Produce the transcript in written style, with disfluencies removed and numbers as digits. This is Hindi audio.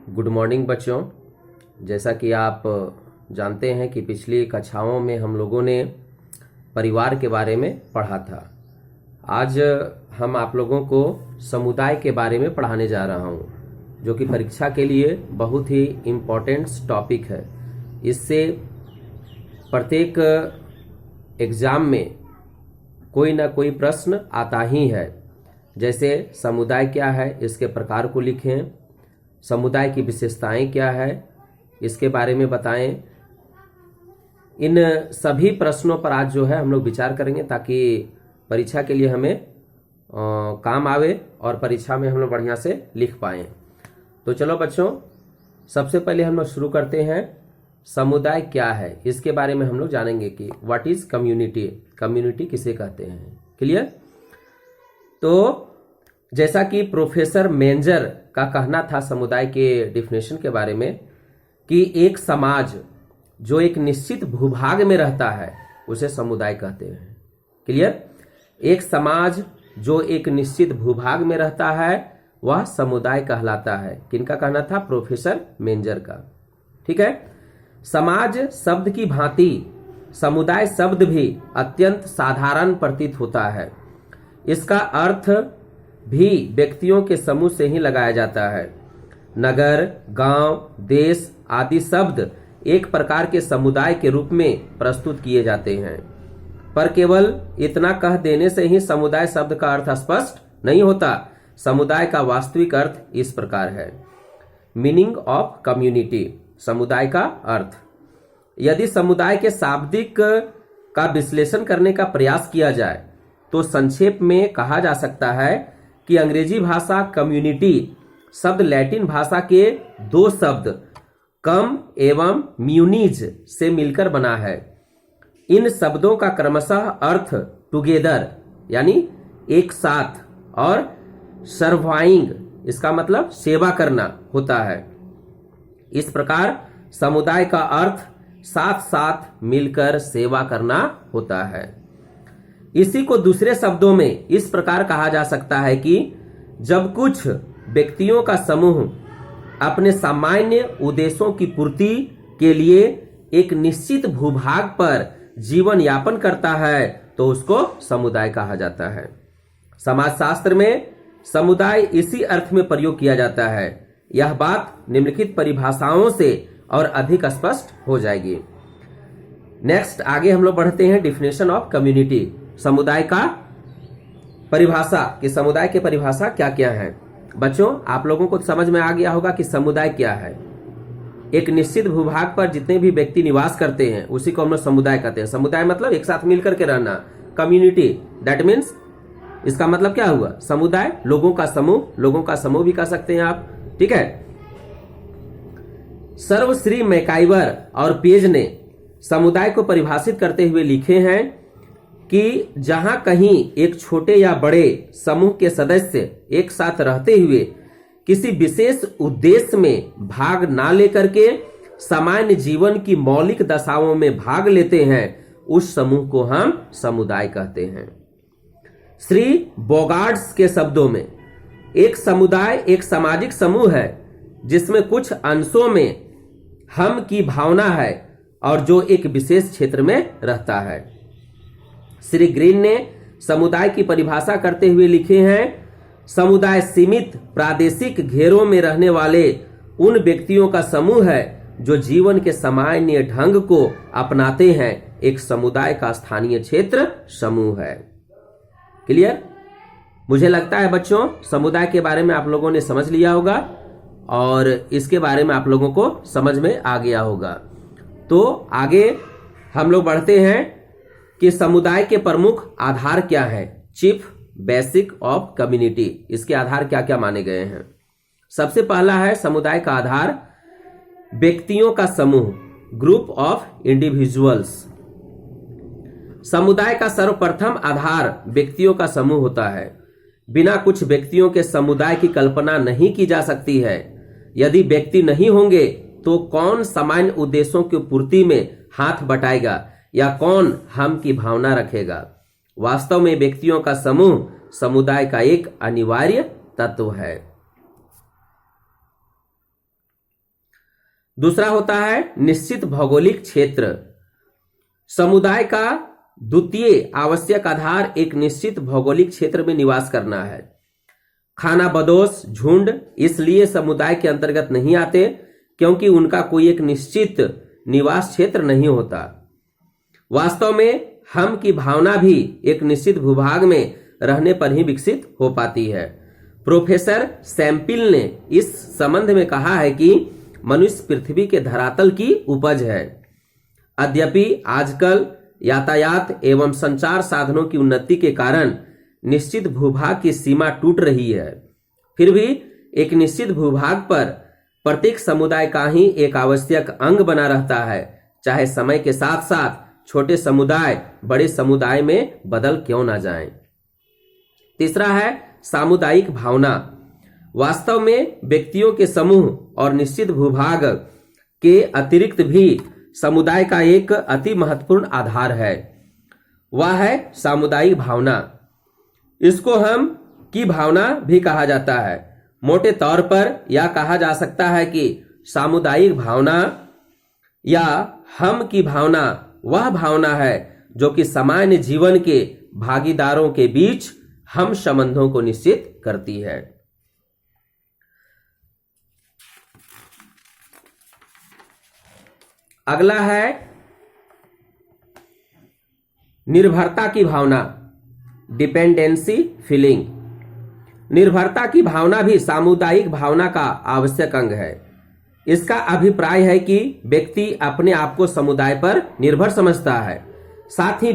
गुड मॉर्निंग बच्चों। जैसा कि आप जानते हैं कि पिछली कक्षाओं में हम लोगों ने परिवार के बारे में पढ़ा था। आज हम आप लोगों को समुदाय के बारे में पढ़ाने जा रहा हूं, जो कि परीक्षा के लिए बहुत ही इम्पोर्टेंट टॉपिक है। इससे प्रत्येक एग्जाम में कोई ना कोई प्रश्न आता ही है। जैसे समुदाय क्या है, इसके प्रकार को लिखें, समुदाय की विशेषताएं क्या है, इसके बारे में बताएं। इन सभी प्रश्नों पर आज जो है हम लोग विचार करेंगे, ताकि परीक्षा के लिए हमें काम आवे और परीक्षा में हम लोग बढ़िया से लिख पाएं। तो चलो बच्चों, सबसे पहले हम लोग शुरू करते हैं। समुदाय क्या है, इसके बारे में हम लोग जानेंगे कि व्हाट इज कम्युनिटी, कम्युनिटी किसे कहते हैं। क्लियर? तो जैसा कि प्रोफेसर मेंजर का कहना था समुदाय के डिफिनेशन के बारे में, कि एक समाज जो एक निश्चित भूभाग में रहता है उसे समुदाय कहते हैं। क्लियर? एक समाज जो एक निश्चित भूभाग में रहता है वह समुदाय कहलाता है। किनका कहना था? प्रोफेसर मेंजर का। ठीक है। समाज शब्द की भांति समुदाय शब्द भी अत्यंत साधारण प्रतीत होता है। इसका अर्थ भी व्यक्तियों के समूह से ही लगाया जाता है। नगर, गांव, देश आदि शब्द एक प्रकार के समुदाय के रूप में प्रस्तुत किए जाते हैं, पर केवल इतना कह देने से ही समुदाय शब्द का अर्थ स्पष्ट नहीं होता। समुदाय का वास्तविक अर्थ इस प्रकार है। मीनिंग ऑफ कम्युनिटी, समुदाय का अर्थ। यदि समुदाय के शाब्दिक का विश्लेषण करने का प्रयास किया जाए तो संक्षेप में कहा जा सकता है कि अंग्रेजी भाषा कम्युनिटी शब्द लैटिन भाषा के दो शब्द कम एवं म्यूनिज से मिलकर बना है। इन शब्दों का क्रमशः अर्थ टुगेदर यानी एक साथ और सर्वाइंग, इसका मतलब सेवा करना होता है। इस प्रकार समुदाय का अर्थ साथ साथ मिलकर सेवा करना होता है। इसी को दूसरे शब्दों में इस प्रकार कहा जा सकता है कि जब कुछ व्यक्तियों का समूह अपने सामान्य उद्देश्यों की पूर्ति के लिए एक निश्चित भूभाग पर जीवन यापन करता है तो उसको समुदाय कहा जाता है। समाजशास्त्र में समुदाय इसी अर्थ में प्रयोग किया जाता है। यह बात निम्नलिखित परिभाषाओं से और अधिक स्पष्ट हो जाएगी। नेक्स्ट आगे हम लोग बढ़ते हैं। डिफिनेशन ऑफ कम्युनिटी, समुदाय का परिभाषा, कि समुदाय की परिभाषा क्या क्या है। बच्चों, आप लोगों को समझ में आ गया होगा कि समुदाय क्या है। एक निश्चित भूभाग पर जितने भी व्यक्ति निवास करते हैं उसी को हम लोग समुदाय कहते हैं। समुदाय मतलब एक साथ मिलकर के रहना। कम्युनिटी दैट मीन्स, इसका मतलब क्या हुआ? समुदाय, लोगों का समूह, लोगों का समूह भी कह सकते हैं आप। ठीक है। सर्वश्री मैकाइवर और पेज ने समुदाय को परिभाषित करते हुए लिखे हैं कि जहां कहीं एक छोटे या बड़े समूह के सदस्य एक साथ रहते हुए किसी विशेष उद्देश्य में भाग ना लेकर के सामान्य जीवन की मौलिक दशाओं में भाग लेते हैं, उस समूह को हम समुदाय कहते हैं। श्री बोगार्ड्स के शब्दों में एक समुदाय एक सामाजिक समूह है जिसमें कुछ अंशों में हम की भावना है और जो एक विशेष क्षेत्र में रहता है। श्री ग्रीन ने समुदाय की परिभाषा करते हुए लिखे हैं, समुदाय सीमित प्रादेशिक घेरों में रहने वाले उन व्यक्तियों का समूह है जो जीवन के सामान्य ढंग को अपनाते हैं। एक समुदाय का स्थानीय क्षेत्र समूह है। क्लियर? मुझे लगता है बच्चों समुदाय के बारे में आप लोगों ने समझ लिया होगा और इसके बारे में आप लोगों को समझ में आ गया होगा। तो आगे हम लोग बढ़ते हैं कि समुदाय के प्रमुख आधार क्या है। चीफ बेसिक ऑफ कम्युनिटी, इसके आधार क्या क्या माने गए हैं। सबसे पहला है समुदाय का आधार व्यक्तियों का समूह, ग्रुप ऑफ इंडिविजुअल्स। समुदाय का सर्वप्रथम आधार व्यक्तियों का समूह होता है। बिना कुछ व्यक्तियों के समुदाय की कल्पना नहीं की जा सकती है। यदि व्यक्ति नहीं होंगे तो कौन सामान्य उद्देश्यों की पूर्ति में हाथ बटाएगा या कौन हम की भावना रखेगा। वास्तव में व्यक्तियों का समूह समुदाय का एक अनिवार्य तत्व है। दूसरा होता है निश्चित भौगोलिक क्षेत्र। समुदाय का द्वितीय आवश्यक आधार एक निश्चित भौगोलिक क्षेत्र में निवास करना है। खानाबदोश झुंड इसलिए समुदाय के अंतर्गत नहीं आते क्योंकि उनका कोई एक निश्चित निवास क्षेत्र नहीं होता। वास्तव में हम की भावना भी एक निश्चित भूभाग में रहने पर ही विकसित हो पाती है। प्रोफेसर सैम्पिल ने इस संबंध में कहा है कि मनुष्य पृथ्वी के धरातल की उपज है। यद्यपि आजकल यातायात एवं संचार साधनों की उन्नति के कारण निश्चित भूभाग की सीमा टूट रही है, फिर भी एक निश्चित भूभाग पर प्रत्येक समुदाय का ही एक आवश्यक अंग बना रहता है, चाहे समय के साथ साथ छोटे समुदाय बड़े समुदाय में बदल क्यों ना जाएं। तीसरा है सामुदायिक भावना। वास्तव में व्यक्तियों के समूह और निश्चित भूभाग के अतिरिक्त भी समुदाय का एक अति महत्वपूर्ण आधार है, वह है सामुदायिक भावना। इसको हम की भावना भी कहा जाता है। मोटे तौर पर यह कहा जा सकता है कि सामुदायिक भावना या हम की भावना वह भावना है जो कि सामान्य जीवन के भागीदारों के बीच हम संबंधों को निश्चित करती है। अगला है निर्भरता की भावना, डिपेंडेंसी फीलिंग। निर्भरता की भावना भी सामुदायिक भावना का आवश्यक अंग है। इसका अभिप्राय है कि व्यक्ति अपने आप को समुदाय पर निर्भर समझता है, साथ ही